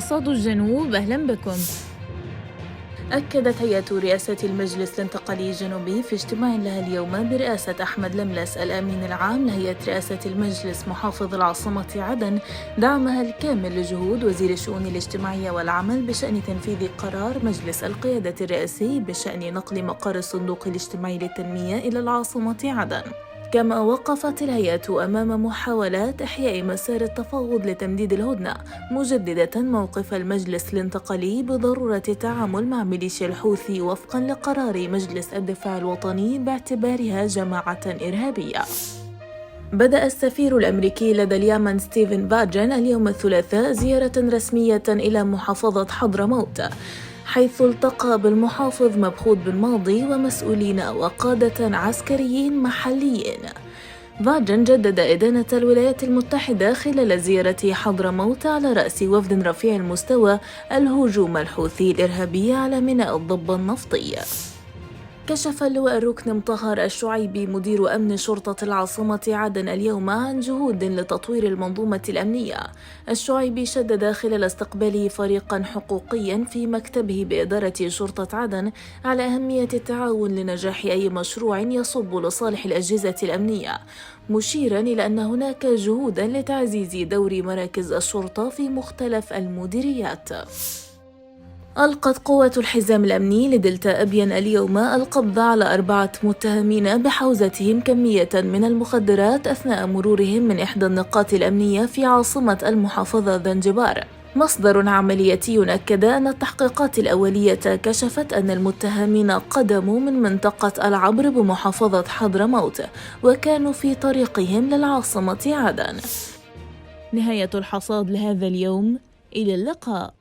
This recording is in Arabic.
حصاد الجنوب، أهلا بكم. أكدت هيئة رئاسة المجلس الانتقالي الجنوبي في اجتماع لها اليوم برئاسة أحمد لملس الأمين العام لهيئة رئاسة المجلس محافظ العاصمة عدن دعمها الكامل لجهود وزير الشؤون الاجتماعية والعمل بشأن تنفيذ قرار مجلس القيادة الرئاسي بشأن نقل مقر الصندوق الاجتماعي للتنمية إلى العاصمة عدن. كما وقفت الهيئة أمام محاولات إحياء مسار التفاوض لتمديد الهدنة، مجددة موقف المجلس الانتقالي بضرورة التعامل مع ميليشيا الحوثي وفقا لقرار مجلس الدفاع الوطني باعتبارها جماعة إرهابية. بدأ السفير الأمريكي لدى اليمن ستيفن باجن اليوم الثلاثاء زيارة رسمية إلى محافظة حضرموت، حيث التقى بالمحافظ مبخوت بن ماضي ومسؤولين وقادة عسكريين محليين. باجن جدد إدانة الولايات المتحدة خلال زيارة حضرموت على رأس وفد رفيع المستوى الهجوم الحوثي الإرهابي على ميناء الضبة النفطي. كشف اللواء الركن مطهر الشعيبي مدير أمن شرطة العاصمة عدن اليوم عن جهود لتطوير المنظومة الأمنية. الشعيبي شدد خلال استقباله فريقا حقوقيا في مكتبه بإدارة شرطة عدن على أهمية التعاون لنجاح أي مشروع يصب لصالح الأجهزة الأمنية، مشيرا إلى أن هناك جهودا لتعزيز دور مراكز الشرطة في مختلف المديريات. ألقت قوة الحزام الأمني لدلتا أبين اليوم القبض على 4 متهمين بحوزتهم كمية من المخدرات أثناء مرورهم من إحدى النقاط الأمنية في عاصمة المحافظة زنجبار. مصدر عملياتي أكد أن التحقيقات الأولية كشفت أن المتهمين قدموا من منطقة العبر بمحافظة حضرموت وكانوا في طريقهم للعاصمة عدن. نهاية الحصاد لهذا اليوم، إلى اللقاء.